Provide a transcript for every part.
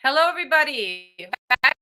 Hello, everybody. Back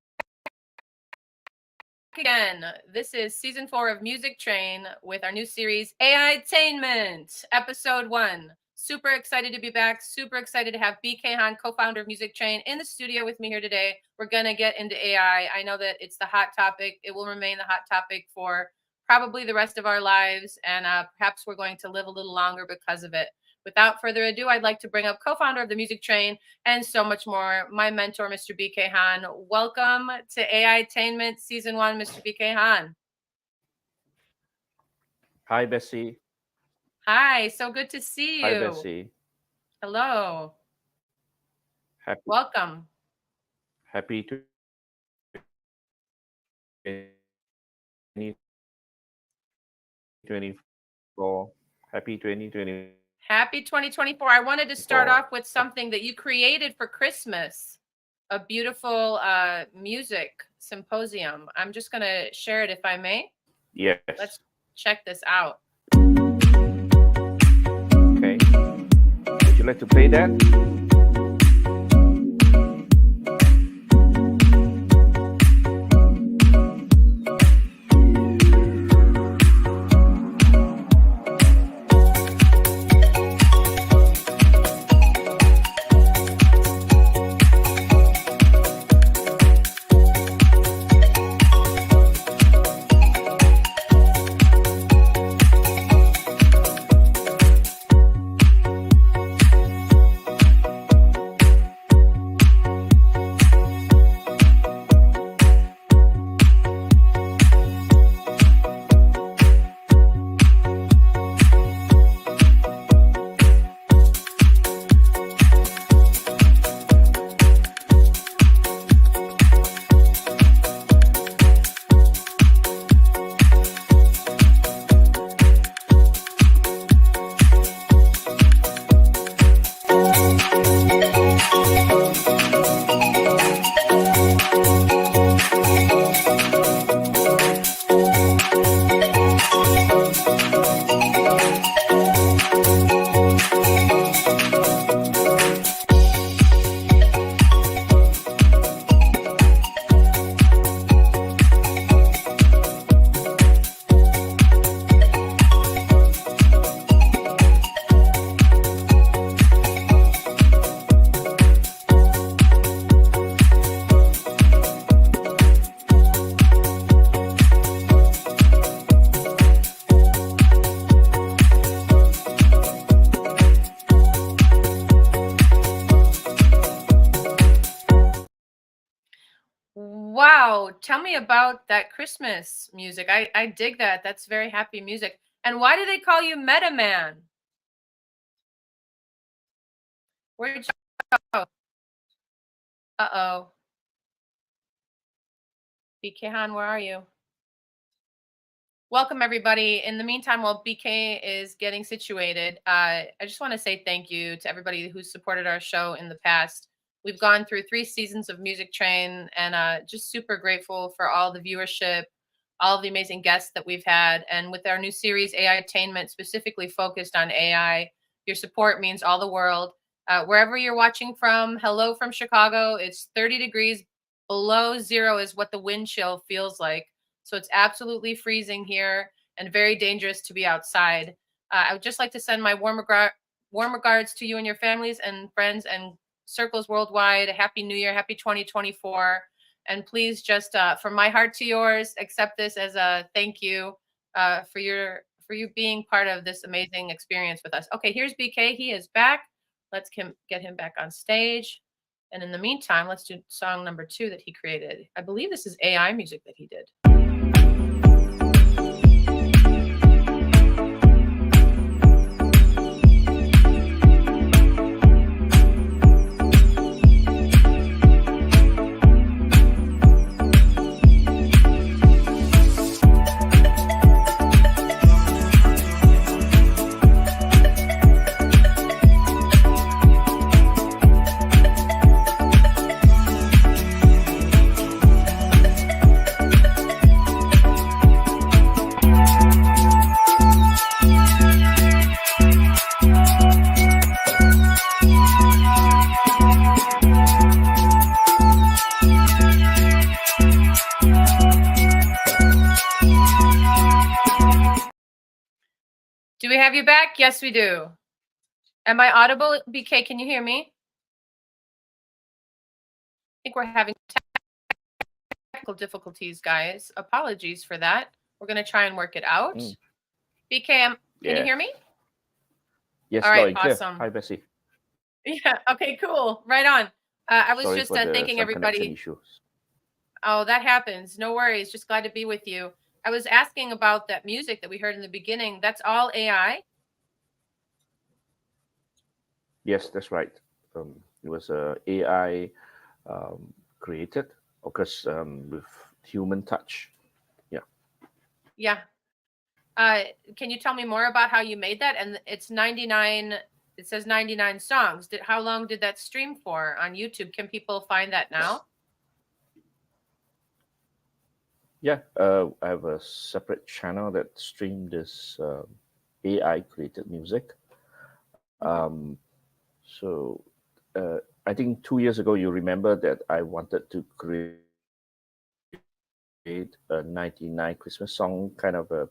again. This is season 4 of Music Train with our new series, AiTAINMENT, episode 1. Super excited to be back. Super excited to have BK Han, co-founder of Music Train, in the studio with me here today. We're going to get into AI. I know that it's the hot topic. It will remain the hot topic for probably the rest of our lives, and perhaps we're going to live a little longer because of it. Without further ado, I'd like to bring up co-founder of the Music Train and so much more, my mentor, Mr. BK Han. Welcome to AiTAINMENT Season 1, Mr. BK Han. Hi, Vessy. Hi, so good to see you. Hi, Vessy. Hello. Welcome. Happy 2024. Happy 2024. Happy 2024. I wanted to start off with something that you created for Christmas, a beautiful music symposium. I'm just going to share it if I may. Yes. Let's check this out. Okay. Would you like to play that? Wow, tell me about that Christmas music. I dig that. That's very happy music. And why do they call you Meta Man? Where'd you go? Uh-oh. BK Han, where are you? Welcome, everybody. In the meantime, while BK is getting situated, I just want to say thank you to everybody who's supported our show in the past. We've gone through 3 seasons of Music Train, and just super grateful for all the viewership, all of the amazing guests that we've had. And with our new series, AiTAINMENT, specifically focused on AI, your support means all the world. Wherever you're watching from, hello from Chicago. It's 30 degrees below zero is what the wind chill feels like. So it's absolutely freezing here and very dangerous to be outside. I would just like to send my warm regards to you and your families and friends and circles worldwide. Happy New Year, happy 2024. And please just from my heart to yours, accept this as a thank you for you being part of this amazing experience with us. Okay, here's BK. He is back. Let's get him back on stage. And in the meantime, let's do song number 2 that he created. I believe this is AI music that he did. we have you back? Yes, we do. Am I audible? BK, can you hear me? I think we're having technical difficulties, guys. Apologies for that. We're going to try and work it out. Mm, BK, can you yeah. hear me? All Yes, right, loud and clear. awesome. Hi, Bessie. Yeah, okay, cool. Right on. I was Sorry just for the thanking some connection everybody. issues. Oh, that happens. No worries. Just glad to be with you. I was asking about that music that we heard in the beginning. That's all AI? Yes, that's right. It was AI created, of course, with human touch. Yeah. Yeah. Can you tell me more about how you made that? And it's 99, it says 99 songs. How long did that stream for on YouTube? Can people find that now? Yeah, I have a separate channel that stream this AI created music. Hmm. So I think 2 years ago, you remember that I wanted to create a 99 Christmas song kind of a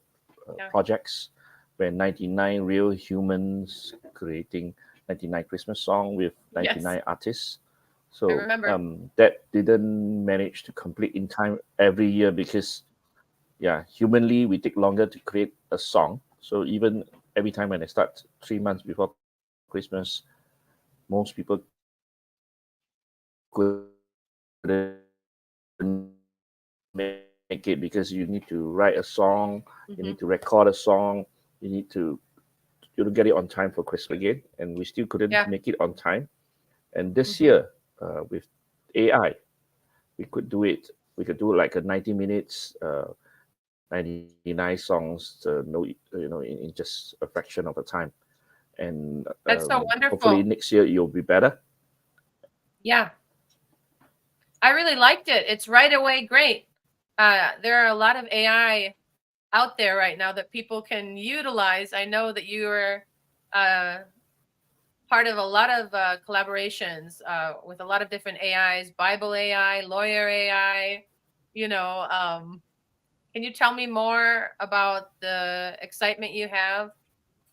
projects where 99 real humans creating 99 Christmas song with 99 Yes, artists. I So remember. that didn't manage to complete in time every year because yeah, humanly we take longer to create a song. So even every time when I start 3 months before Christmas, most people couldn't make it because you need to write a song, you need to record a Hmm. song, you need to get it on time for Christmas again, and we still couldn't make it Yeah. on time. And this year, Hmm. with AI, we could do it. We could do like a 90 minutes, 99 songs, in just a fraction of the time. And That's so hopefully wonderful. next year you'll be better. Yeah. I really liked it. It's right away great. There are a lot of AI out there right now that people can utilize. I know that you are uh, part of a lot of collaborations with a lot of different AIs, Bible AI, lawyer AI. You know, can you tell me more about the excitement you have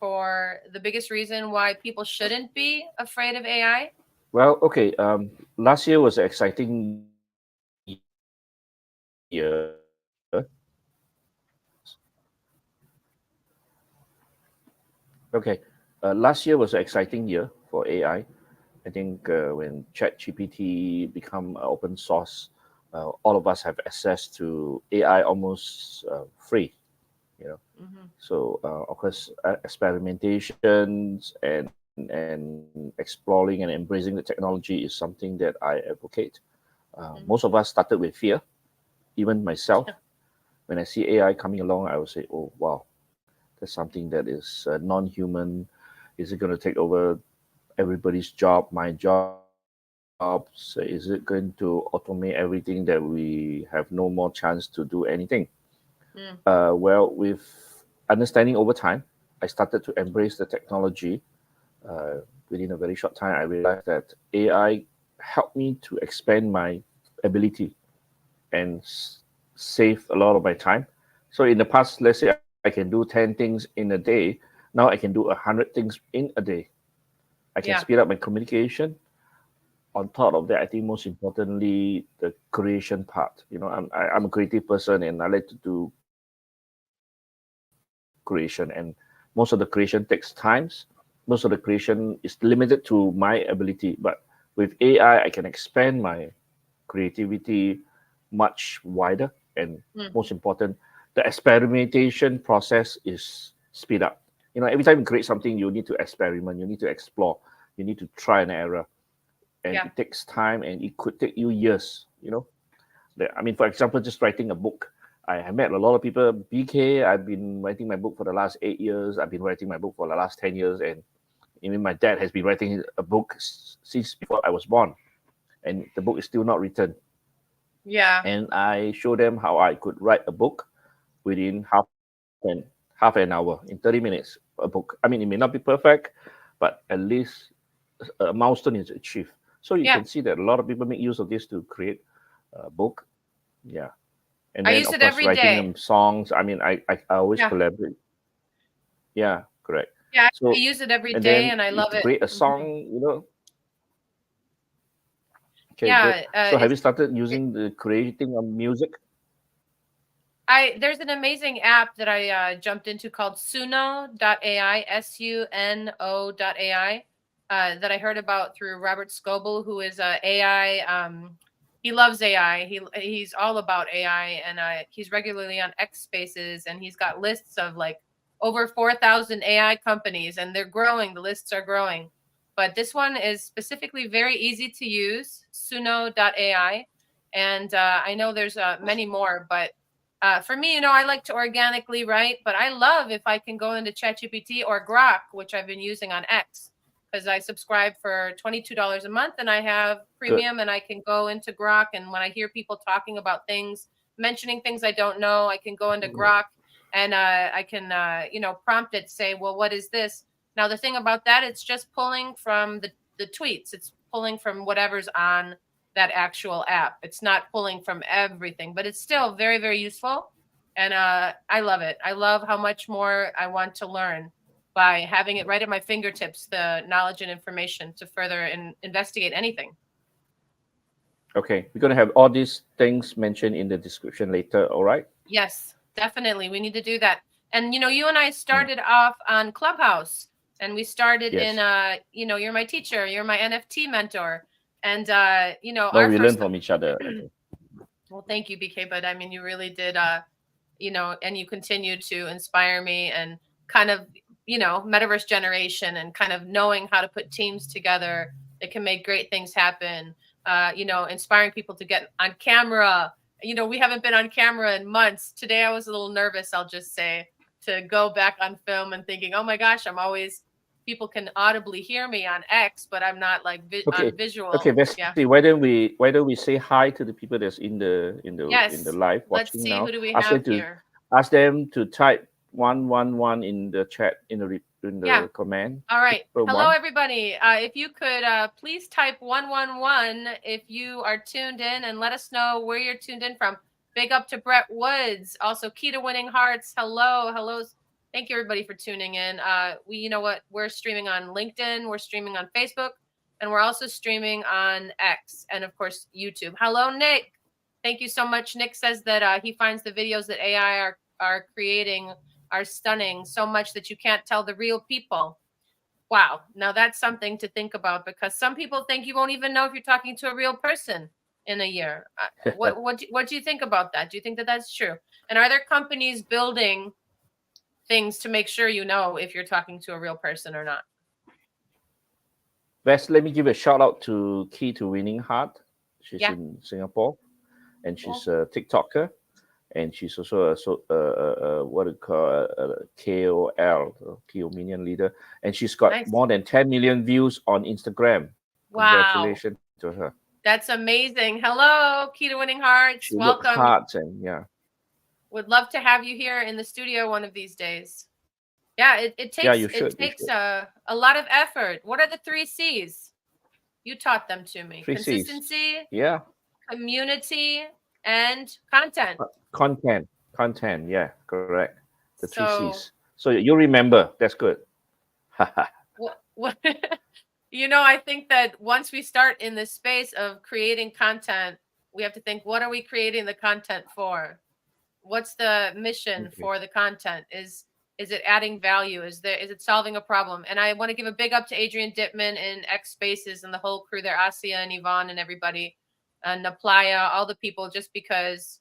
for the biggest reason why people shouldn't be afraid of AI? Well, okay. Last year was an exciting year. Okay, last year was an exciting year for AI. I think when ChatGPT become open source, all of us have access to AI almost free. You know, Hmm. so of course, experimentations and exploring and embracing the technology is something that I advocate. Hmm. Most of us started with fear, even myself. When I see AI coming along, I will say, "Oh wow, that's something that is non-human. Is it going to take over everybody's job, my jobs? Is it going to automate everything that we have no more chance to do anything?" Mm. Well, with understanding over time, I started to embrace the technology. Within a very short time, I realized that AI helped me to expand my ability and save a lot of my time. So in the past, let's say I can do 10 things in a day. Now I can do 100 things in a day. I can Yeah. speed up my communication. On top of that, I think most importantly, the creation part. I'm a creative person and I like to do creation. And most of the creation takes times. Most of the creation is limited to my ability. But with AI, I can expand my creativity much wider. And most Mm. important, the experimentation process is speed up. Every time you create something, you need to experiment, you need to explore, you need to try and error. And Yeah. it takes time and it could take you years. I mean, for example, just writing a book. I have met a lot of people. BK, I've been writing my book for the last 8 years. I've been writing my book for the last 10 years. And even my dad has been writing a book since before I was born. And the book is still not written. Yeah. And I show them how I could write a book within half an hour, in 30 minutes, a book. I mean, it may not be perfect, but at least a milestone is achieved. So you Yeah. can see that a lot of people make use of this to create a book. Yeah. And I then, use of it course, every writing day. them songs. I mean, I always Yeah. collaborate. Yeah, correct. correct. Yeah, I So, use it every and day then and I if love to it. create a Mhm. song, you know, okay, good. Yeah, So have you it's started it, using the creating of music? there's an amazing app that I jumped into called Suno.ai, Suno.ai, that I heard about through Robert Scoble, who is a AI. He loves AI. He's all about AI, and he's regularly on X Spaces, and he's got lists of like over 4,000 AI companies, and they're growing. The lists are growing, but this one is specifically very easy to use. Suno.ai, and I know there's many more, but for me, I like to organically write, but I love if I can go into ChatGPT or Grok, which I've been using on X, because I subscribe for $22 a month and I have Good. premium, and I can go into Grok. And when I hear people talking about things, mentioning things I don't know, I can go into Grok and I can, prompt it, say, well, what is this? Now, the thing about that, it's just pulling from the tweets. It's pulling from whatever's on that actual app. It's not pulling from everything, but it's still very, very useful. And I love it. I love how much more I want to learn by having it right at my fingertips, the knowledge and information to further investigate anything. Okay, we're gonna have all these things mentioned in the description later. All right. Yes, definitely. We need to do that. And you and I Mm. started off on Clubhouse, and we started in Yes. you're my teacher, you're my NFT mentor. And No, our we learn first from each other. I think. well, thank you, BK, but I mean you really did and you continue to inspire me, and kind of, metaverse generation, and kind of knowing how to put teams together that can make great things happen. Inspiring people to get on camera. We haven't been on camera in months. Today I was a little nervous, I'll just say, to go back on film, and thinking, oh my gosh, people can audibly hear me on X, but I'm not like Okay. on Okay, visual. Yeah. Vessi, why don't we say hi to the people that's in the Yes. live Let's watching see, who now? do we Ask them have to here? ask them to type 111 in the chat in Yeah. the comment. All right. Hello, One. everybody. If you could please type 111 if you are tuned in, and let us know where you're tuned in from. Big up to Brett Woods. Also, Key to Winning Hearts. Hello. Hello. Thank you, everybody, for tuning in. You know what? We're streaming on LinkedIn. We're streaming on Facebook. And we're also streaming on X and, of course, YouTube. Hello, Nick. Thank you so much. Nick says that he finds the videos that AI are creating are stunning so much that you can't tell the real people. Wow. Now that's something to think about, because some people think you won't even know if you're talking to a real person in a year. What do you think about that? Do you think that that's true? And are there companies building things to make sure you know if you're talking to a real person or not? Best, let me give a shout out to Key to Winning Heart. She's Yeah. in Singapore, and she's Cool. a TikToker, and she's also what do you call a KOL, key opinion leader, and she's got Nice. more than 10 million views on Instagram. Wow. Congratulations to her. That's amazing. Hello, Key to Winning Hearts. She worked Welcome. hard, and yeah. Would love to have you here in the studio one of these days. Yeah, it Yeah, you takes should. it You takes should. a lot of effort. What are the 3 C's? You taught them to me. 3 C's. Consistency, Yeah. community, and content. Content. Content. Yeah, correct. The three C's. So So you remember. That's good. what I think that once we start in this space of creating content, we have to think, what are we creating the content for? What's the mission Okay. for the content? Is it adding value? Is it solving a problem? And I want to give a big up to Adrian Dittman and X Spaces and the whole crew there, Asia and Yvonne and everybody, and Naplaya, all the people, just because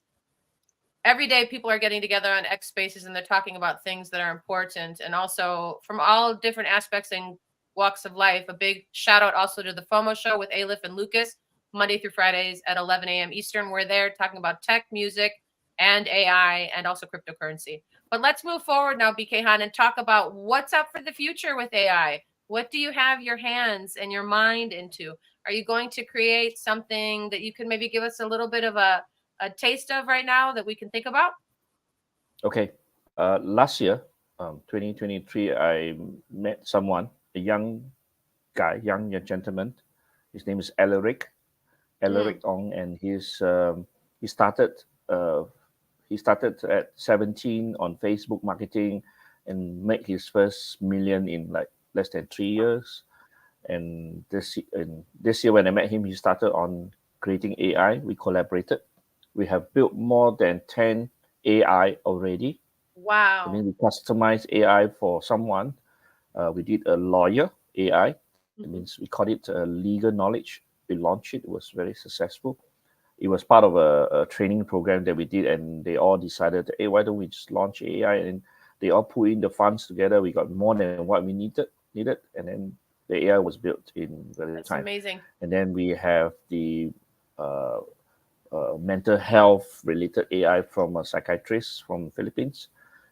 every day people are getting together on X Spaces and they're talking about things that are important, and also from all different aspects and walks of life. A big shout out also to the FOMO show with Alif and Lucas, Monday through Fridays at 11 a.m. Eastern. We're there talking about tech, music, and AI, and also cryptocurrency. But let's move forward now, BK Han, and talk about what's up for the future with AI. What do you have your hands and your mind into? Are you going to create something that you can maybe give us a little bit of a taste of right now that we can think about? Okay. Last year, 2023, I met someone, a young guy, young gentleman. His name is Alaric Ong, and he started uh, he started at 17 on Facebook marketing, and make his first million in like less than 3 years. And this year when I met him, he started on creating AI. We collaborated. We have built more than 10 AI already. I Wow. mean, we customized AI for someone. We did a lawyer AI. That means we called it legal knowledge. We launched it. It was very successful. It was part of a training program that we did, and they all decided, hey, why don't we just launch AI? And they all put in the funds together. We got more than what we needed, and then the AI was built in very That's time. amazing. And then we have the uh, mental health related AI from a psychiatrist from Philippines.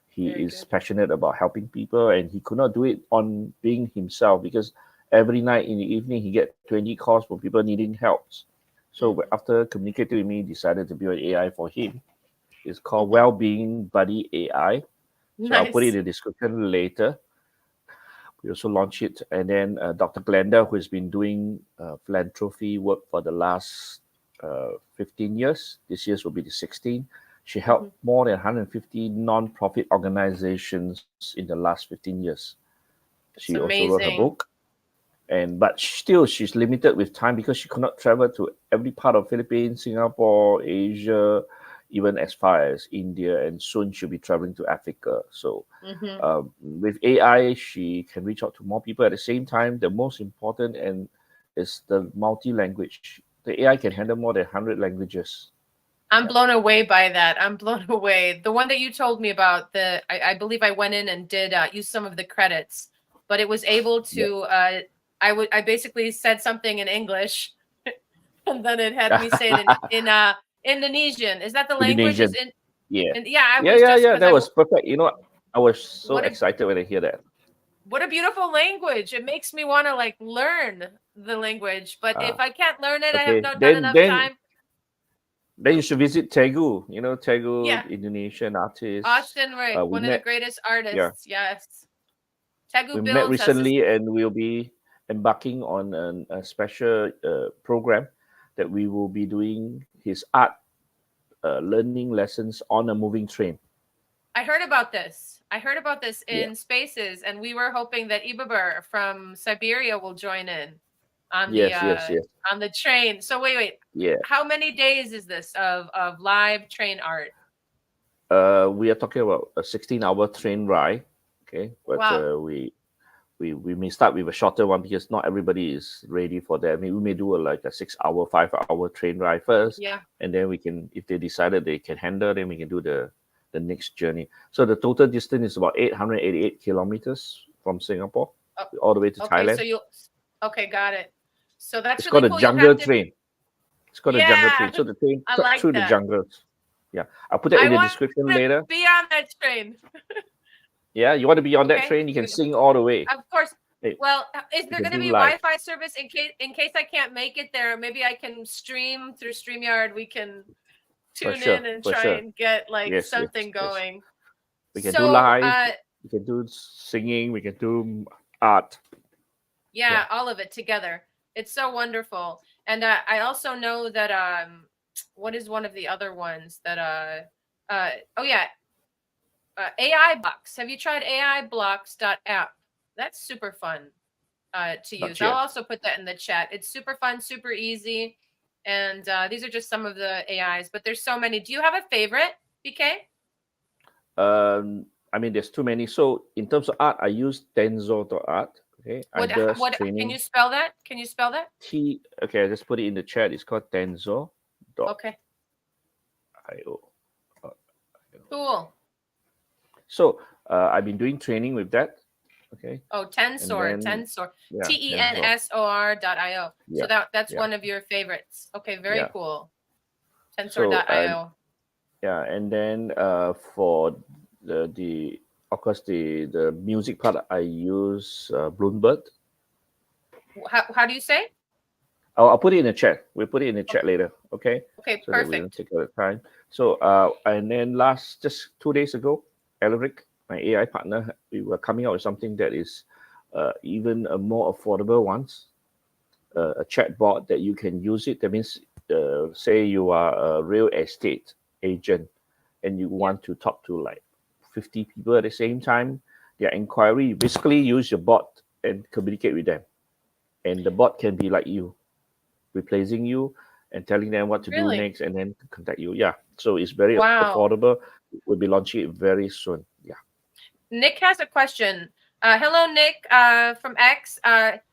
He Very is good. passionate about helping people, and he could not do it on being himself because every night in the evening he get 20 calls from people needing help. So after communicating with me, he decided to build an AI for him. It's called Wellbeing Buddy AI. So I'll put it Nice. in the description later. We also launched it, and then Dr. Glenda, who has been doing philanthropy work for the last 15 years. This year will be the 16th. She helped more than 150 non-profit organizations in the last 15 years. She It's also wrote her amazing. book, but still she's limited with time because she could not travel to every part of Philippines, Singapore, Asia, even as far as India, and soon she'll be traveling to Africa. So with AI, she can reach out to more people at the same time. The most important and is the multi-language. The AI can handle more than 100 languages. I'm blown away by that. I'm blown away. The one that you told me about, I believe I went in and did use some of the credits, but it was able Yeah. to. I basically said something in English, and then it had me say it in Indonesian. Is that the language? Is Indonesian. in? Yeah. And yeah, I Yeah, was yeah, just yeah. because That was perfect. You know, I was so what a excited when I hear that. what a beautiful language. It makes me want to like learn the language, but if Ah, I can't learn it, I have okay. not Then enough then time. then you should visit Tegu. You know, Tegu, Yeah, Indonesian artist. Austin Rick, We one of the met. greatest Yeah, artists. Yes. we Tegu met Builds has this. recently, and we'll be embarking on a special program that we will be doing his art learning lessons on a moving train. I heard about this. I heard about this Yeah. in Spaces, and we were hoping that Ibabur from Siberia will join in Yes. Yes. Yes. on the train. So wait. Yeah. How many days is this of live train art? We are talking about a 16-hour train ride. Okay, but Wow. we may start with a shorter one because not everybody is ready for that. I mean, we may do like a 6-hour, 5-hour train ride first, Yeah. and then we can, if they decided they can handle, then we can do the next journey. So the total distance is about 888 kilometers from Singapore Oh, all the way to okay. Thailand. So you'll. Okay, got it. So that's It's really called a cool. You'll jungle have to. train. It's called a jungle Yeah, train. So the train I cut like through the that. jungles. Yeah, I'll put that I in the want description to later. be on that train. Yeah, you want to be on that Okay. train? You can sing all the way. Of course. Hey, Well, is you there can going to do be live. Wi-Fi service in case I can't make it there? Maybe I can stream through StreamYard. We can For tune sure, in and for try sure. and get like Yes, yes, something yes. going. We can do So, live. We can do singing. We can do art. yeah, Yeah, all of it together. It's so wonderful. And I also know that what is one of the other ones that oh yeah, AI Blocks. Have you tried AIBlocks.app? That's super fun to use. not I'll yet. also put that in the chat. It's super fun, super easy. And these are just some of the AIs, but there's so many. Do you have a favorite, BK? I mean, there's too many. So in terms of art, I use Tenzo.art. Okay, I does What can you training. spell that? Can you spell that? Okay, I just put it in the chat. It's called Tenzo.io. Okay. Cool. So I've been doing training with that. Okay, Oh, and Tensor, then Tensor, yeah, Tenzo. Tensor.io. So Yeah, that's yeah, one of your favorites. Okay, very yeah. cool. So Tensor.io. yeah, and then for the of course the music part, I use Bloomberg. How do you say? I'll put it in the chat. We'll put it in the Okay, chat later, okay? okay, So that we don't perfect. take a lot of time. So and then just 2 days ago, Elric, my AI partner, we were coming out with something that is even a more affordable ones, a chatbot that you can use it. That means, say you are a real estate agent and you Yeah. want to talk to like 50 people at the same time, their inquiry, basically use your bot and communicate with them. And the bot can be like you, replacing you and telling them what to do Really? next and then contact you. Yeah. So it's very Wow. affordable. We'll be launching it very soon. Yeah. Nick has a question. Hello, Nick, from X.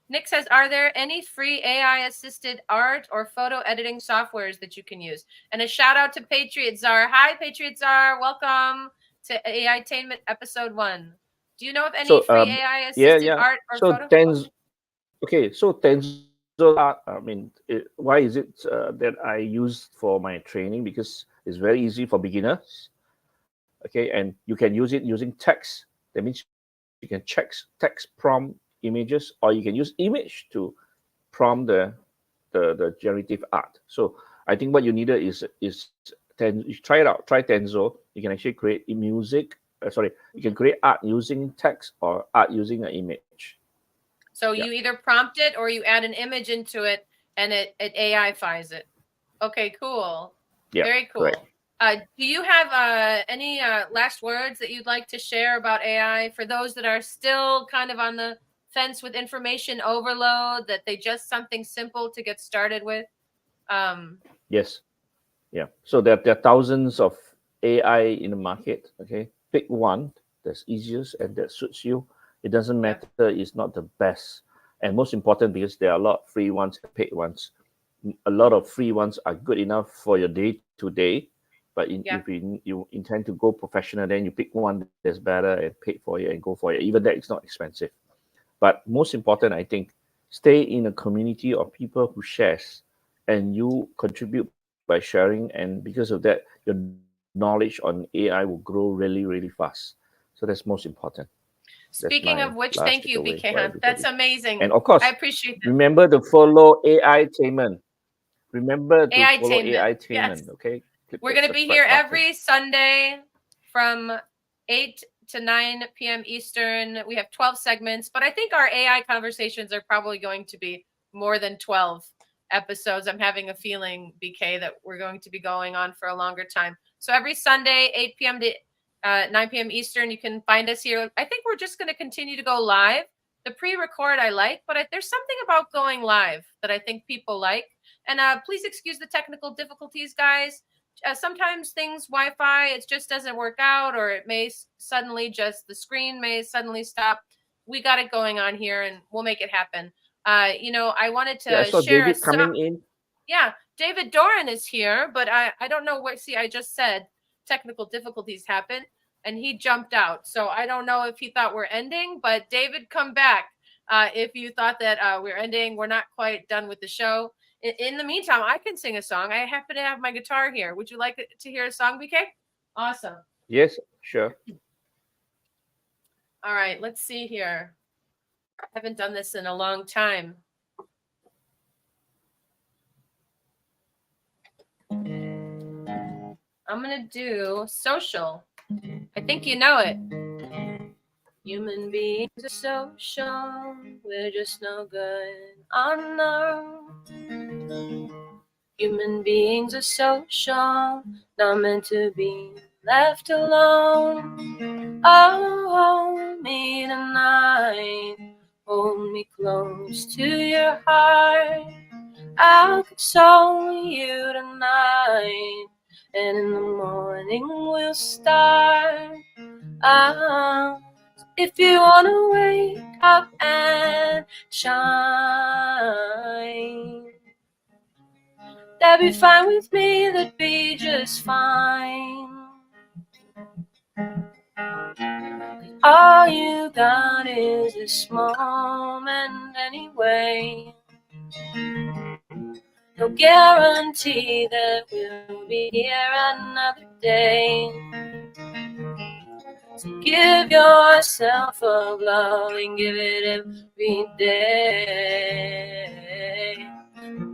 Nick says, are there any free AI-assisted art or photo editing softwares that you can use? And a shout out to Patriot Czar. Hi, Patriot Czar. Welcome to AiTAINMENT episode 1. Do you know of any So free AI-assisted yeah. art or So photo? Tenzo art. I mean, why is it that I use for my training? Because it's very easy for beginners. Okay, and you can use it using text. That means you can check text prompt images, or you can use image to prompt the generative art. So I think what you needed is you try it out. Try Tenzo. You can actually create music. You can create art using text or art using an image. So you either prompt it or you add an image into it, and it AI-fies it. Okay, cool. Yeah, Very cool. correct. Do you have any last words that you'd like to share about AI for those that are still kind of on the fence with information overload, that they just something simple to get started with? Yes. Yeah. So there are thousands of AI in the market. Okay. Pick one that's easiest and that suits you. It doesn't Yeah. matter. It's not the best. And most important, because there are a lot of free ones and paid ones. A lot of free ones are good enough for your day to day. But Yeah. if you intend to go professional, then you pick one that's better and paid for it and go for it. Even that is not expensive. But most important, I think, stay in a community of people who shares, and you contribute by sharing. And because of that, your knowledge on AI will grow really, really fast. So that's most important. That's my Speaking of last which, thank takeaway you, for BK. everybody. That's And amazing. of course, I appreciate that. remember to follow AiTainment. Remember to follow AiTainment. Yes. AiTainment. Okay. Click We're that going to be here subscribe button. every Sunday from 8 to 9 p.m. Eastern. We have 12 segments, but I think our AI conversations are probably going to be more than 12 episodes. I'm having a feeling, BK, that we're going to be going on for a longer time. So every Sunday, 8 p.m. to 9 p.m. Eastern, you can find us here. I think we're just going to continue to go live. The pre-record I like, but there's something about going live that I think people like. And please excuse the technical difficulties, guys. Sometimes things Wi-Fi, it just doesn't work out, or it may suddenly the screen may suddenly stop. We got it going on here, and we'll make it happen. I wanted to I saw share David coming in. Yeah, David Doran is here, but I don't know what. See, I just said technical difficulties happened, and he jumped out. So I don't know if he thought we're ending, but David, come back. If you thought that we're ending, we're not quite done with the show. In the meantime, I can sing a song. I happen to have my guitar here. Would you like to hear a song, BK? Awesome. Yes, sure. All right, let's see here. I haven't done this in a long time. I'm going to do Social. I think you know it. Human beings are social. We're just no good on our own. Human beings are social, not meant to be left alone. Oh, hold me tonight, hold me close to your heart. I'll console you tonight, and in the morning we'll start. If you wanna wake up and shine, that'd be fine with me, that'd be just fine. All you got is this moment anyway. No guarantee that we'll be here another day. So give yourself a love and give it every day.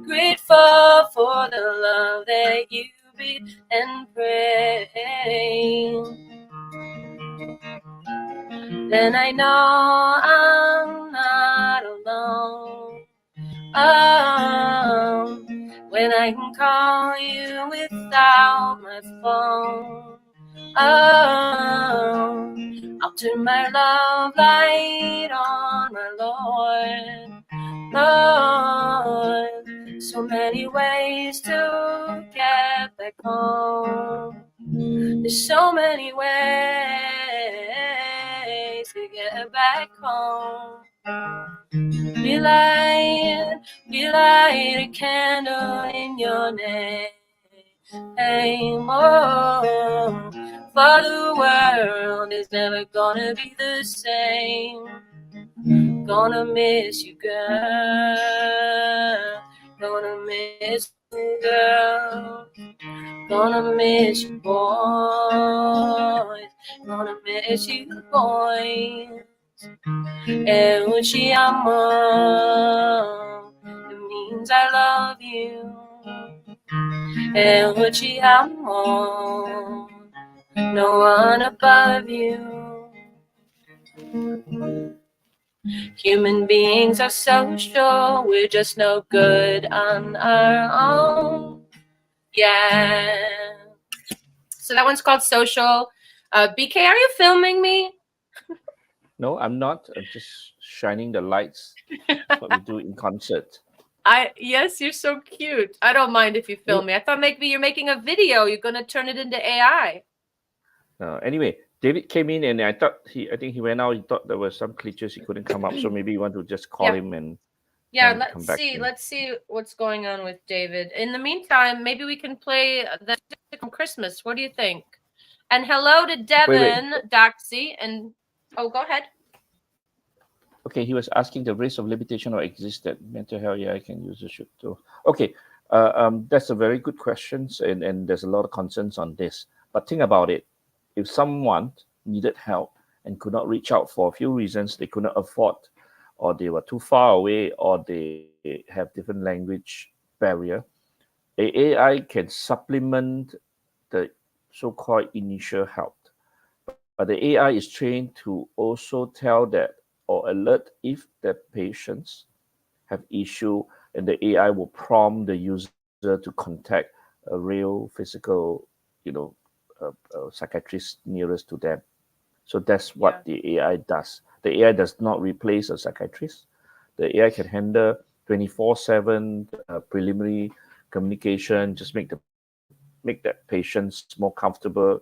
Grateful for the love that you breathe and pray. Then I know I'm not alone. Oh, when I can call you without my phone. Oh, I'll turn my love light on, my Lord. Lord, so many ways to get back home. There's so many ways to get back home. Be light a candle in your name. Oh, for the world is never gonna be the same. Gonna miss you, girl. Gonna miss you, girl. Gonna miss you, boys. Gonna miss you, boys. Ci amo. It means I love you. Ci amo. No one above you. Human beings are social, we're just no good on our own. Yeah. So that one's called Social. BK, are you filming me? No, I'm not. I'm just shining the lights. That's what we do in concert. Yes, you're so cute. I don't mind if you film me. I thought maybe you're making a video. You're gonna turn it into AI. Anyway, David came in and I think he went out. He thought there were some glitches. He couldn't come up. So maybe you want to just call him and let's see. Let's see what's going on with David. In the meantime, maybe we can play the from Christmas. What do you think? And hello to Devin, Doxy, and oh, go ahead. Okay, he was asking the risk of limitation or existed mental health. Yeah, I can use the shoot too. Okay, that's a very good question, and there's a lot of concerns on this. But think about it: if someone needed help and could not reach out for a few reasons, they could not afford, or they were too far away, or they have different language barrier, AI can supplement the so-called initial help. But the AI is trained to also tell that or alert if the patients have issue, and the AI will prompt the user to contact a real physical, psychiatrist nearest to them. So that's what the AI does. The AI does not replace a psychiatrist. The AI can handle 24/7 preliminary communication, just make that patients more comfortable.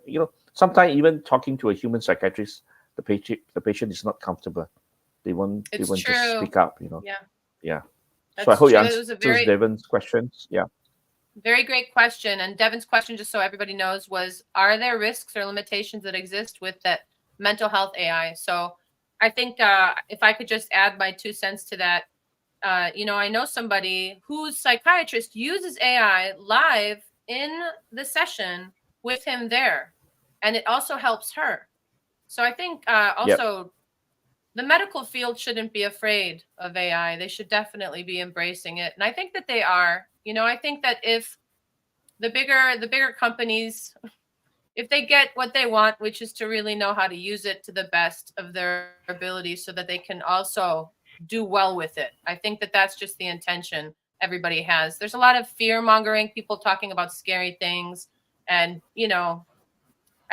Sometimes even talking to a human psychiatrist, the patient is not comfortable. They won't just speak up. Yeah. That's so I hope true. you answers Devon's questions. Yeah. Very great question. And Devon's question, just so everybody knows, was: are there risks or limitations that exist with that mental health AI? So I think if I could just add my 2 cents to that, I know somebody whose psychiatrist uses AI live in the session with him there, and it also helps her. So I think also the medical field shouldn't be afraid of AI. They should definitely be embracing it. And I think that they are. I think that if the bigger companies, if they get what they want, which is to really know how to use it to the best of their ability so that they can also do well with it. I think that that's just the intention everybody has. There's a lot of fear mongering, people talking about scary things. And,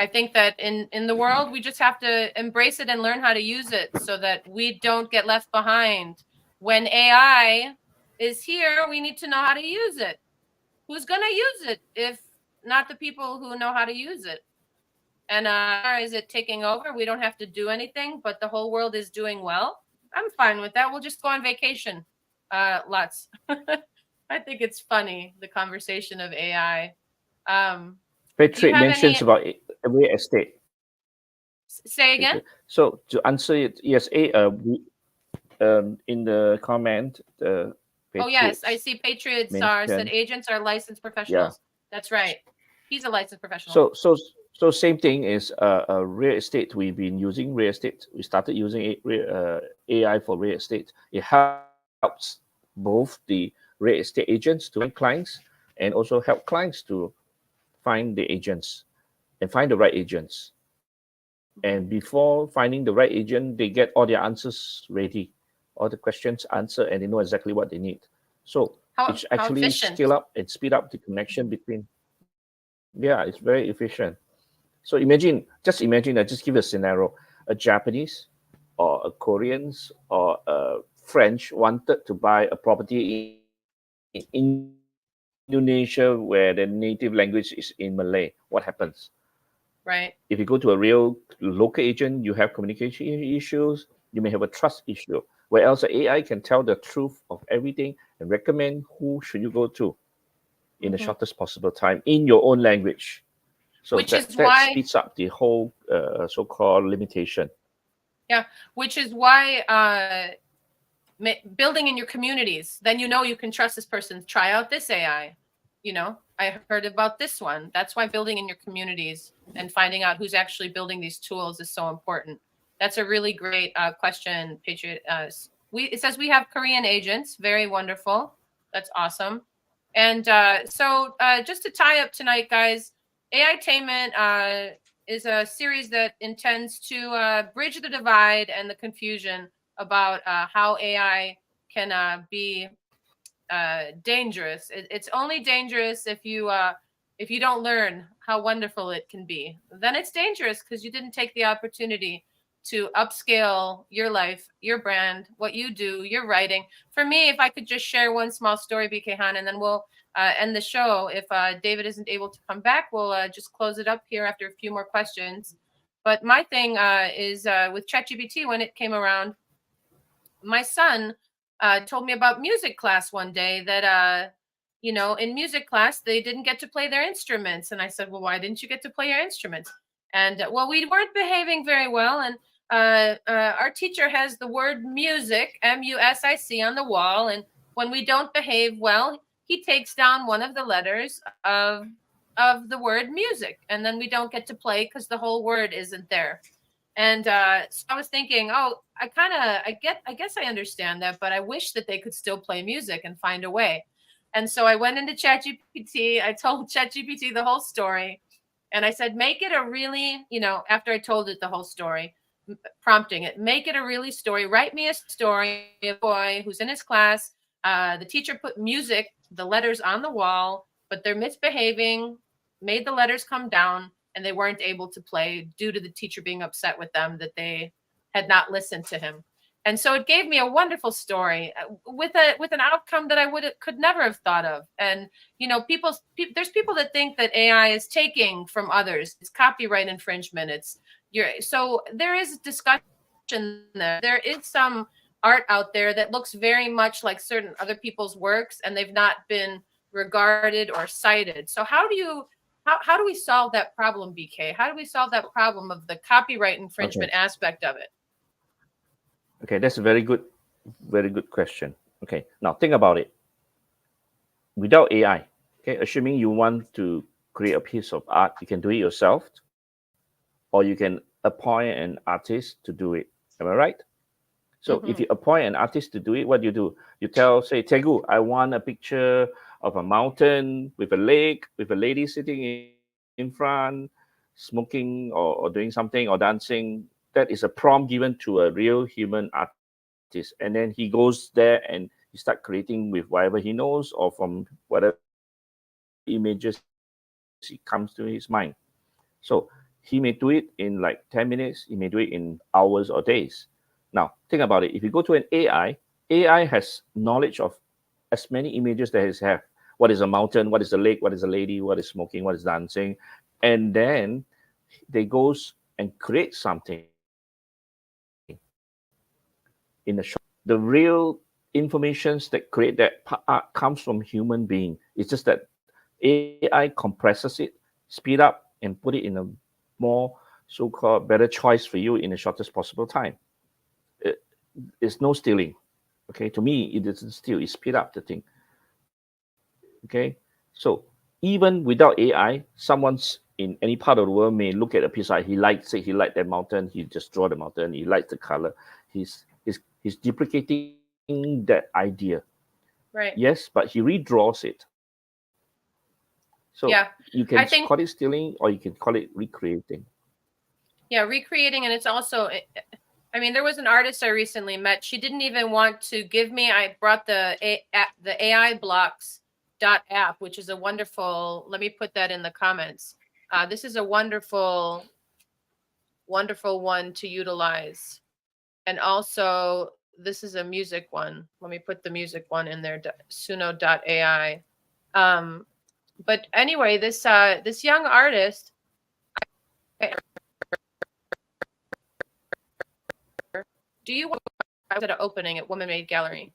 I think that in the world, we just have to embrace it and learn how to use it so that we don't get left behind. When AI is here, we need to know how to use it. Who's going to use it if not the people who know how to use it? And is it taking over? We don't have to do anything, but the whole world is doing well. I'm fine with that. We'll just go on vacation. Lots. I think it's funny, the conversation of AI. Patrick mentions about real estate. Say again? So to answer it, yes, in the comment, yes, I see Patriot Star said agents are licensed professionals. Yeah. That's right. He's a licensed professional. So same thing is real estate. We've been using real estate. We started using AI for real estate. It helps both the real estate agents to find clients and also help clients to find the agents and find the right agents. And before finding the right agent, they get all their answers ready, all the questions answered, and they know exactly what they need. So it's actually scale up and speed up the connection between. Yeah, it's very efficient. So just imagine that. Just give a scenario: a Japanese or a Koreans or a French wanted to buy a property in Indonesia where the native language is in Malay. What happens? Right. If you go to a real local agent, you have communication issues. You may have a trust issue. Where else the AI can tell the truth of everything and recommend who should you go to in the shortest possible time in your own language. So Which is that why, speeds up the whole so-called limitation. yeah, which is why building in your communities, then you know you can trust this person. Try out this AI. You know, I heard about this one. That's why building in your communities and finding out who's actually building these tools is so important. That's a really great question, Patriot. It says we have Korean agents. Very wonderful. That's awesome. And just to tie up tonight, guys, AiTAINMENT is a series that intends to bridge the divide and the confusion about how AI can be dangerous. It's only dangerous if you don't learn how wonderful it can be. Then it's dangerous because you didn't take the opportunity to upscale your life, your brand, what you do, your writing. For me, if I could just share one small story, BK Han, and then we'll end the show. If David isn't able to come back, we'll just close it up here after a few more questions. But my thing is with ChatGPT, when it came around, my son told me about music class one day that in music class they didn't get to play their instruments, and I said, well, why didn't you get to play your instruments? And well, we weren't behaving very well, and our teacher has the word music, music, on the wall, and when we don't behave well, he takes down one of the letters of the word music, and then we don't get to play because the whole word isn't there. And so I was thinking, oh, I guess I understand that, but I wish that they could still play music and find a way. And so I went into ChatGPT. I told ChatGPT the whole story, and I said, make it a really, after I told it the whole story, prompting it, make it a really story. Write me a story of a boy who's in his class. The teacher put music, the letters on the wall, but they're misbehaving, made the letters come down, and they weren't able to play due to the teacher being upset with them that they had not listened to him. And so it gave me a wonderful story with an outcome that I could never have thought of. And there's people that think that AI is taking from others. It's copyright infringement. So there is discussion there. There is some art out there that looks very much like certain other people's works, and they've not been regarded or cited. So how do we solve that problem, BK? How do we solve that problem of the copyright infringement aspect of it? Okay, that's a very good question. Okay, now think about it. Without AI, okay, assuming you want to create a piece of art, you can do it yourself, or you can appoint an artist to do it. Am I right? So if you appoint an artist to do it, what do? You tell, say, Tegu, I want a picture of a mountain with a lake, with a lady sitting in front, smoking or doing something or dancing. That is a prompt given to a real human artist. And then he goes there and he start creating with whatever he knows or from whatever images comes to his mind. So he may do it in like 10 minutes, he may do it in hours or days. Now, think about it. If you go to an AI has knowledge of as many images that it has. What is a mountain? What is a lake? What is a lady? What is smoking? What is dancing? And then they goes and create something in a short. The real informations that create that art comes from human being. It's just that AI compresses it, speed up, and put it in a more so-called better choice for you in the shortest possible time. It's no stealing. Okay, to me, it doesn't steal. It speed up the thing. Okay, so even without AI, someone's in any part of the world may look at a piece of art. He likes it. He liked that mountain. He just draw the mountain. He likes the color. He's duplicating that idea. Right. Yes, but he redraws it. So yeah, you can call it stealing or you can call it recreating. Yeah, recreating, and it's also, I mean, there was an artist I recently met. She didn't even want to give me. I brought the AI blocks app, which is a wonderful. Let me put that in the comments. This is a wonderful, wonderful one to utilize. And also, this is a music one. Let me put the music one in there, suno.ai. But anyway, this young artist, do you want, I was at an opening at Woman Made Gallery.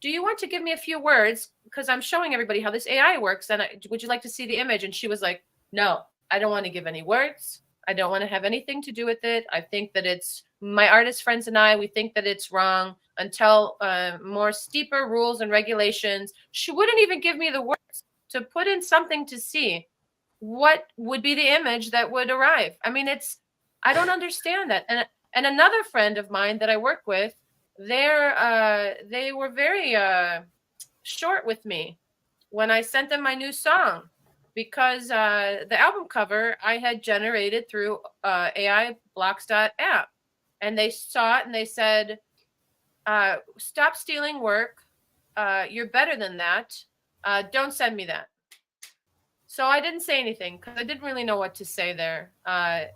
Do you want to give me a few words? Because I'm showing everybody how this AI works. And would you like to see the image? And she was like, no, I don't want to give any words. I don't want to have anything to do with it. I think that it's my artist friends and I, we think that it's wrong until more steeper rules and regulations. She wouldn't even give me the words to put in something to see what would be the image that would arrive. I mean, I don't understand that. And another friend of mine that I work with, they were very short with me when I sent them my new song, because the album cover I had generated through AI blocks.app, and they saw it and they said, stop stealing work. You're better than that. Don't send me that. So I didn't say anything because I didn't really know what to say there.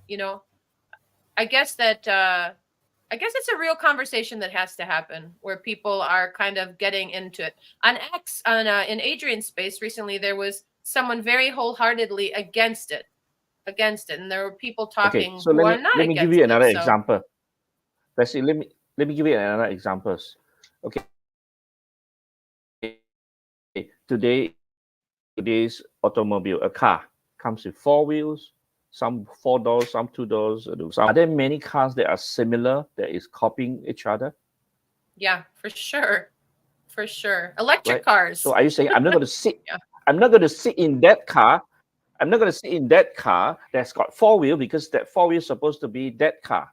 You know, I guess that I guess it's a real conversation that has to happen where people are kind of getting into it. On X, in Adrian's space recently, there was someone very wholeheartedly against it, and there were people talking so who are not let me give against you it. another So example. Vessi, let me give you another examples. Okay, today's automobile, a car comes with 4 wheels, some 4 doors, some 2 doors. Are there many cars that are similar, that is copying each other? yeah, for sure. For sure. Electric cars. So are you saying I'm not going to sit? Yeah. I'm not going to sit in that car. I'm not going to sit in that car that's got 4 wheels because that 4 wheels is supposed to be that car.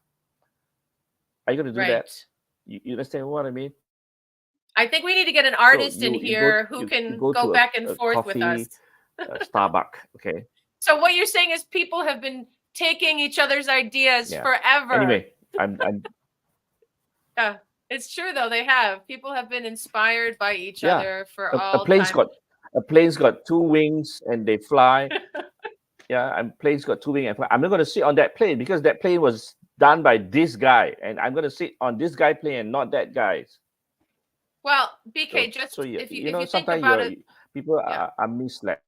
Are you going to do that? You understand what I mean? I think we need to get an artist in here who can go back and forth with us. Starbucks, okay. So what you're saying is people have been taking each other's ideas forever. Anyway, I'm yeah, it's true though. They have. People have been inspired by each other for all time. A plane's got 2 wings and they fly. Yeah, and plane's got 2 wings and fly. I'm not going to sit on that plane because that plane was done by this guy, and I'm going to sit on this guy plane and not that guy's. Well, BK, so if you think about it, people are misled.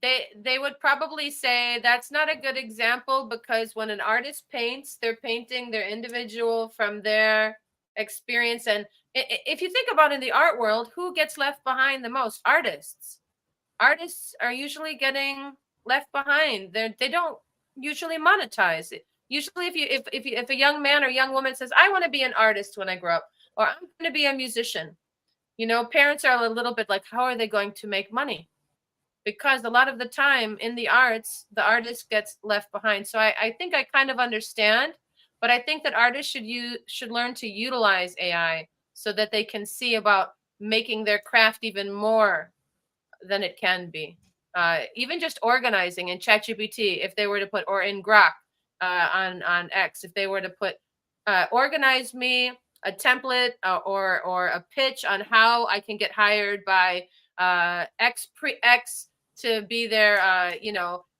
They would probably say that's not a good example, because when an artist paints, they're painting their individual from their experience. And if you think about in the art world, who gets left behind the most? Artists. Artists are usually getting left behind. They don't usually monetize it. Usually, if a young man or young woman says, "I want to be an artist when I grow up," or "I'm going to be a musician," you know, parents are a little bit like, "How are they going to make money?" Because a lot of the time in the arts, the artist gets left behind. So I think I kind of understand, but I think that artists should learn to utilize AI so that they can see about making their craft even more than it can be. Even just organizing in ChatGPT, if they were to put, or in Grok on X, if they were to put, organize me a template or a pitch on how I can get hired by X to be their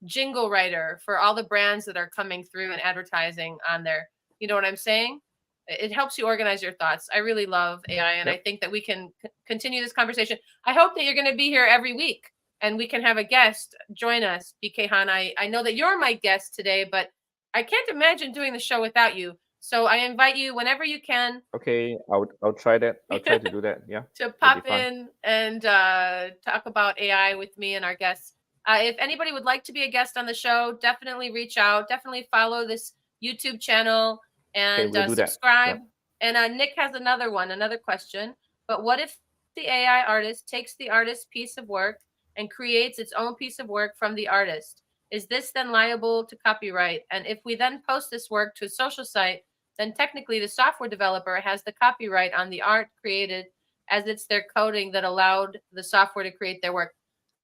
jingle writer for all the brands that are coming through and advertising on there. You know what I'm saying? It helps you organize your thoughts. I really love AI, and I think that we can continue this conversation. I hope that you're going to be here every week and we can have a guest join us. BK Han, I know that you're my guest today, but I can't imagine doing the show without you. So I invite you whenever you can. Okay, I'll try that. I'll try to do that. Yeah. To pop in and talk about AI with me and our guests. If anybody would like to be a guest on the show, definitely reach out. Definitely follow this YouTube channel and subscribe. And Nick has another question. But what if the AI artist takes the artist's piece of work and creates its own piece of work from the artist? Is this then liable to copyright? And if we then post this work to a social site, then technically the software developer has the copyright on the art created, as it's their coding that allowed the software to create their work.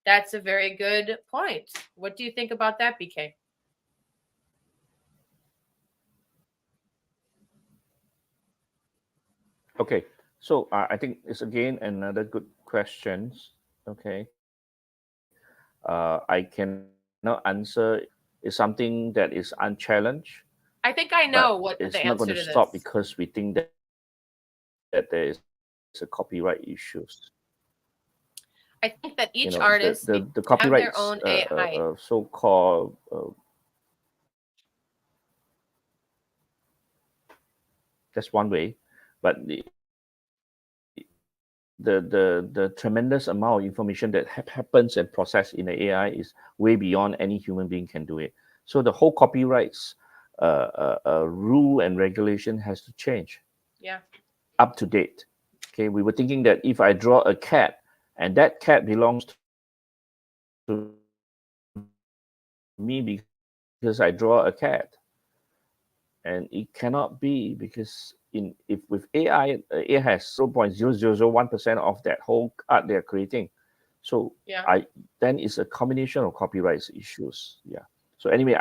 That's a very good point. What do you think about that, BK? Okay, so I think it's again another good question. Okay, I cannot answer. Is something that is unchallenged, I think I know but what the it's not going answer to to stop this. because we think that there is a copyright issues. I think that You each know, artist needs the to have their copyrights, own AI. so-called, that's one way, but the tremendous amount of information that happens and processed in the AI is way beyond any human being can do it. So the whole copyrights rule and regulation has to change. Yeah. Up to date. Okay, we were thinking that if I draw a cat and that cat belongs to me because I draw a cat, and it cannot be because if with AI, it has 0.0001% of that whole art they're creating. So Yeah. then it's a combination of copyrights issues. Yeah. So anyway,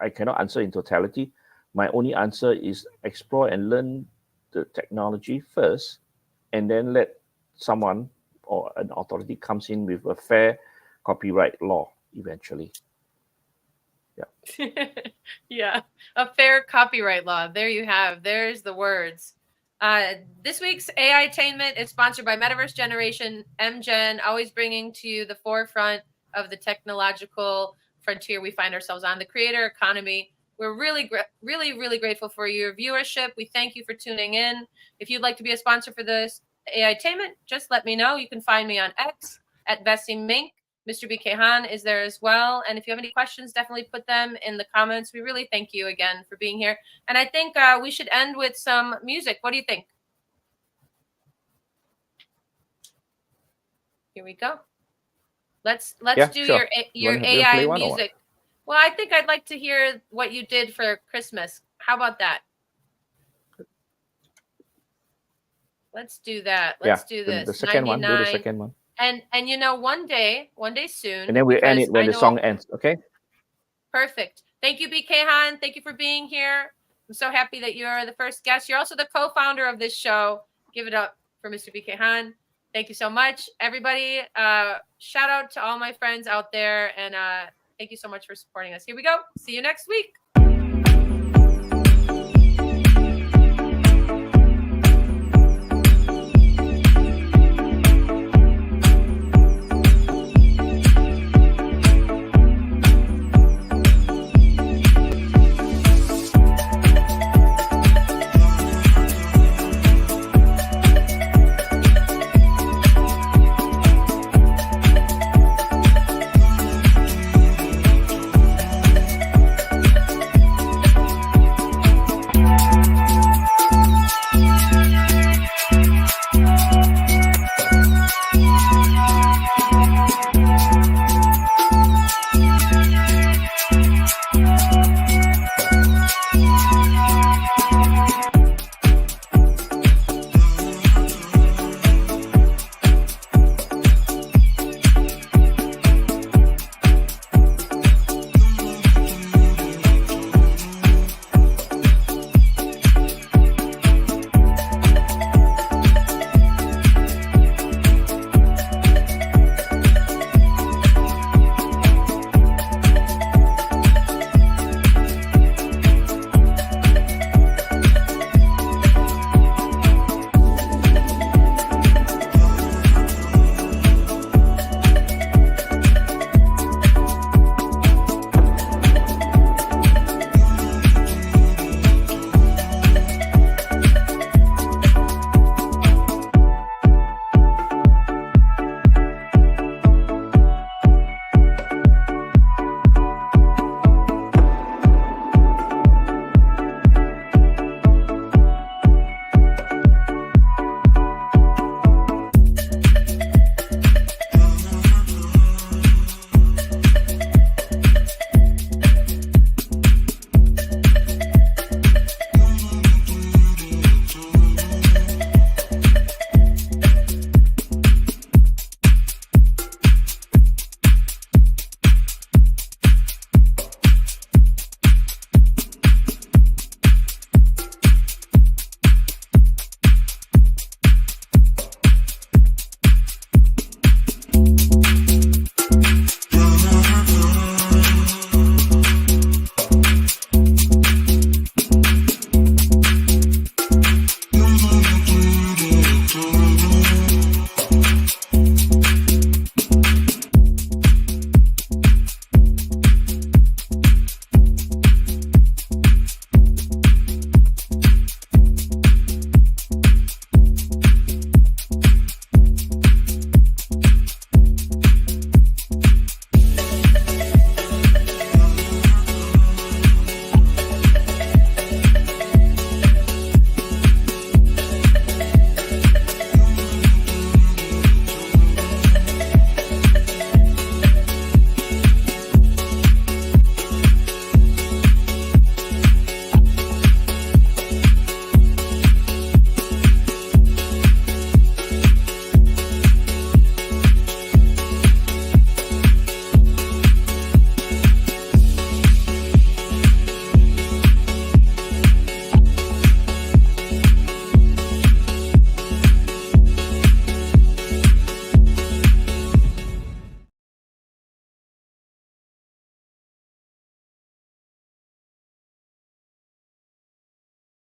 I cannot answer in totality. My only answer is explore and learn the technology first, and then let someone or an authority comes in with a fair copyright law eventually. Yeah. Yeah, a fair copyright law. There you have. There's the words. This week's AiTAINMENT is sponsored by Metaverse Generation, MGen, always bringing to you the forefront of the technological frontier we find ourselves on, the creator economy. We're really, really grateful for your viewership. We thank you for tuning in. If you'd like to be a sponsor for this AiTAINMENT, just let me know. You can find me on X at VESSY MINK. Mr. BK Han is there as well. And if you have any questions, definitely put them in the comments. We really thank you again for being here. And I think we should end with some music. What do you think? Here we go. Let's Yeah, do sure. your You want to AI play one or what? music. Well, I think I'd like to hear what you did for Christmas. How about that? Let's do that. Let's Yeah, do this. the second one. Do the 99. second one. And you know, one day soon, And then we end because it when I the know song ends. Okay. perfect. Thank you, BK Han. Thank you for being here. I'm so happy that you're the first guest. You're also the co-founder of this show. Give it up for Mr. BK Han. Thank you so much, everybody. Shout out to all my friends out there, and thank you so much for supporting us. Here we go. See you next week.